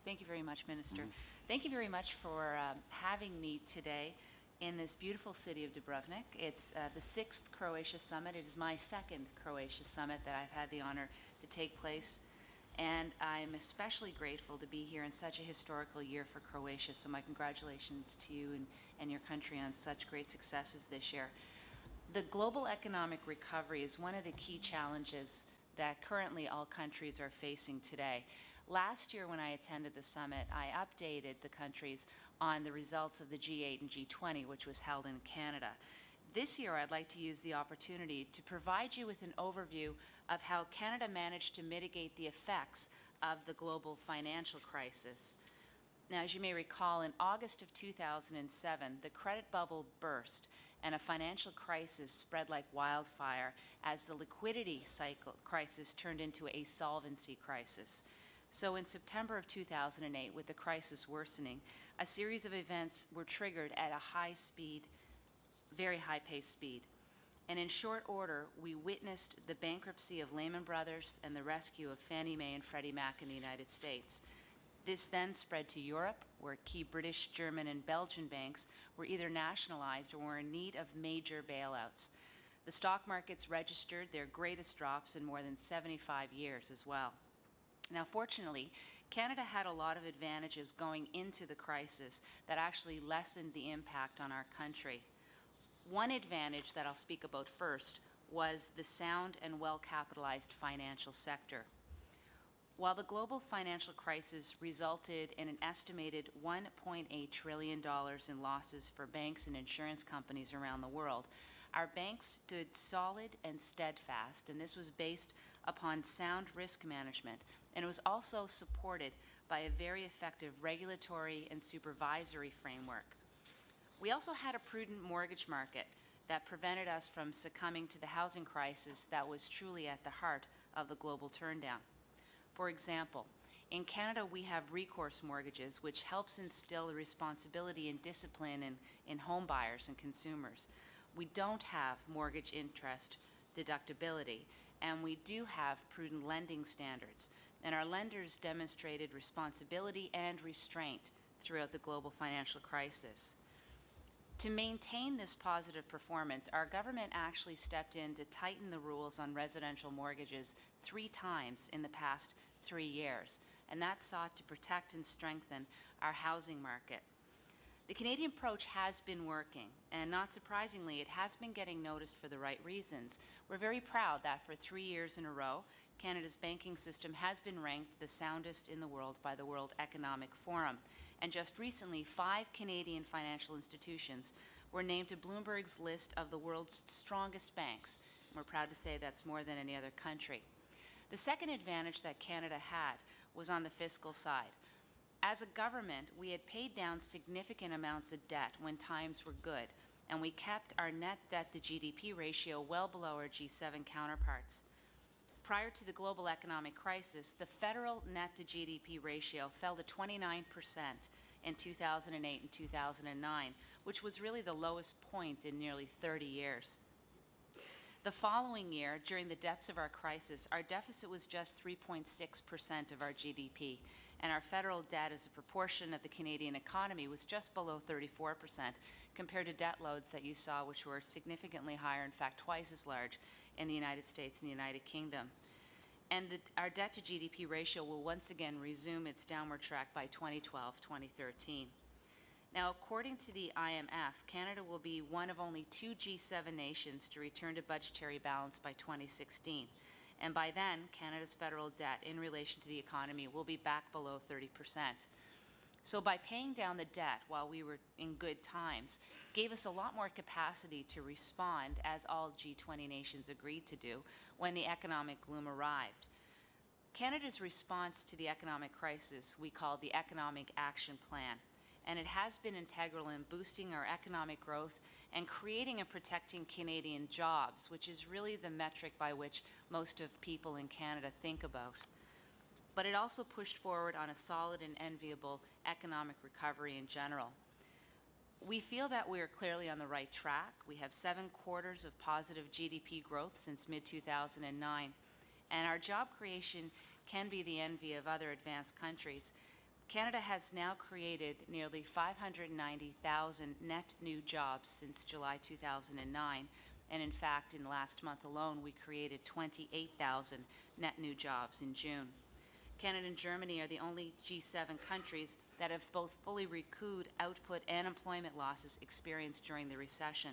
Thank you very much, Minister. Thank you very much for having me today in this beautiful city of Dubrovnik. It's the 6th Croatia Summit. It is my 2nd Croatia Summit that I've had the honor to take place. And I'm especially grateful to be here in such a historical year for Croatia. So my congratulations to you and your country on such great successes this year. The global economic recovery is one of the key challenges that currently all countries are facing today. Last year when I attended the summit, I updated the countries on the results of the G8 and G20, which was held in Canada. This year I'd like to use the opportunity to provide you with an overview of how Canada managed to mitigate the effects of the global financial crisis. Now, as you may recall, in August of 2007, the credit bubble burst and a financial crisis spread like wildfire as the liquidity crisis turned into a solvency crisis. So in September of 2008, with the crisis worsening, a series of events were triggered at a high speed, very high-paced speed. And in short order, we witnessed the bankruptcy of Lehman Brothers and the rescue of Fannie Mae and Freddie Mac in the United States. This then spread to Europe, where key British, German, and Belgian banks were either nationalized or were in need of major bailouts. The stock markets registered their greatest drops in more than 75 years as well. Now, fortunately, Canada had a lot of advantages going into the crisis that actually lessened the impact on our country. One advantage that I'll speak about first was the sound and well-capitalized financial sector. While the global financial crisis resulted in an estimated $1.8 trillion in losses for banks and insurance companies around the world, our banks stood solid and steadfast, and this was based upon sound risk management, and it was also supported by a very effective regulatory and supervisory framework. We also had a prudent mortgage market that prevented us from succumbing to the housing crisis that was truly at the heart of the global turndown. For example, in Canada we have recourse mortgages, which helps instill the responsibility and discipline in home buyers and consumers. We don't have mortgage interest deductibility, and we do have prudent lending standards, and our lenders demonstrated responsibility and restraint throughout the global financial crisis. To maintain this positive performance, our government actually stepped in to tighten the rules on residential mortgages 3 times in the past 3 years, and that sought to protect and strengthen our housing market. The Canadian approach has been working, and not surprisingly, it has been getting noticed for the right reasons. We're very proud that for 3 years in a row, Canada's banking system has been ranked the soundest in the world by the World Economic Forum. And just recently, 5 Canadian financial institutions were named to Bloomberg's list of the world's strongest banks. We're proud to say that's more than any other country. The second advantage that Canada had was on the fiscal side. As a government, we had paid down significant amounts of debt when times were good, and we kept our net debt to GDP ratio well below our G7 counterparts. Prior to the global economic crisis, the federal net to GDP ratio fell to 29% in 2008 and 2009, which was really the lowest point in nearly 30 years. The following year, during the depths of our crisis, our deficit was just 3.6% of our GDP, and our federal debt as a proportion of the Canadian economy was just below 34%, compared to debt loads that you saw which were significantly higher, in fact twice as large, in the United States and the United Kingdom. And our debt to GDP ratio will once again resume its downward track by 2012-2013. Now, according to the IMF, Canada will be one of only 2 G7 nations to return to budgetary balance by 2016. And by then, Canada's federal debt in relation to the economy will be back below 30%. So by paying down the debt while we were in good times, gave us a lot more capacity to respond, as all G20 nations agreed to do, when the economic gloom arrived. Canada's response to the economic crisis we called the Economic Action Plan, and it has been integral in boosting our economic growth and creating and protecting Canadian jobs, which is really the metric by which most of people in Canada think about. But it also pushed forward on a solid and enviable economic recovery in general. We feel that we are clearly on the right track. We have 7 quarters of positive GDP growth since mid-2009, and our job creation can be the envy of other advanced countries. Canada has now created nearly 590,000 net new jobs since July 2009, and in fact, in last month alone, we created 28,000 net new jobs in June. Canada and Germany are the only G7 countries that have both fully recouped output and employment losses experienced during the recession.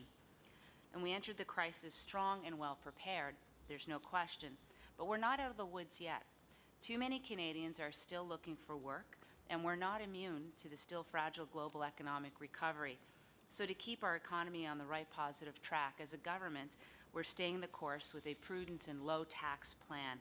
And we entered the crisis strong and well prepared, there's no question, but we're not out of the woods yet. Too many Canadians are still looking for work, and we're not immune to the still fragile global economic recovery. So to keep our economy on the right positive track, as a government, we're staying the course with a prudent and low-tax plan.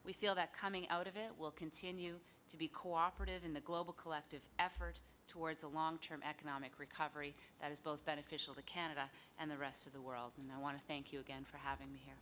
We feel that coming out of it will continue to be cooperative in the global collective effort towards a long-term economic recovery that is both beneficial to Canada and the rest of the world. And I want to thank you again for having me here.